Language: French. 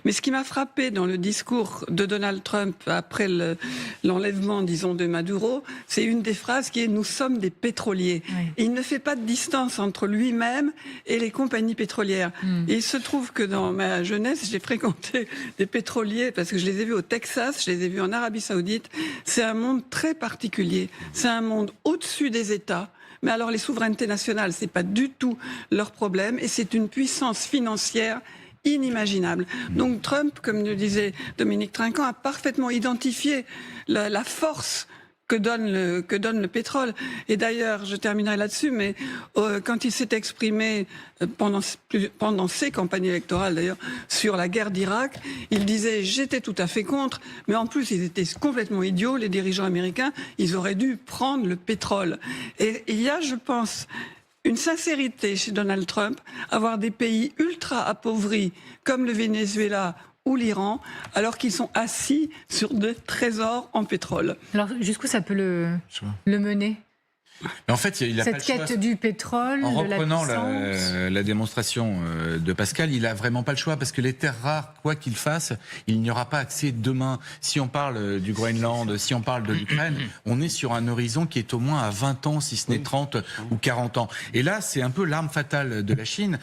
Mais ce qui m'a frappé dans le discours de Donald Trump après l'enlèvement, disons, de Maduro, c'est une des phrases qui est « nous sommes des pétroliers ». Et il ne fait pas de distance entre lui-même et les compagnies pétrolières. Et il se trouve que dans ma jeunesse, j'ai fréquenté des pétroliers parce que je les ai vus au Texas, je les ai vus en Arabie Saoudite. C'est un monde très particulier. C'est un monde au-dessus des États. Mais alors les souverainetés nationales, c'est pas du tout leur problème et c'est une puissance financière inimaginable. Donc Trump, comme le disait Dominique Trinquant, a parfaitement identifié la force que donne le pétrole. Et d'ailleurs, je terminerai là-dessus, mais quand il s'est exprimé pendant ses campagnes électorales, d'ailleurs, sur la guerre d'Irak, il disait « j'étais tout à fait contre », mais en plus, ils étaient complètement idiots, les dirigeants américains, ils auraient dû prendre le pétrole. Et il y a, je pense, une sincérité chez Donald Trump, avoir des pays ultra appauvris, comme le Venezuela ou l'Iran, alors qu'ils sont assis sur des trésors en pétrole. Alors jusqu'où ça peut le mener? Mais en fait, il a cette pas le choix. quête du pétrole, en de la reprenant puissance. la démonstration de Pascal, il a vraiment pas le choix parce que les terres rares, quoi qu'il fasse, il n'y aura pas accès demain. Si on parle du Groenland, si on parle de l'Ukraine, on est sur un horizon qui est au moins à 20 ans, si ce n'est 30 ou 40 ans. Et là, c'est un peu l'arme fatale de la Chine.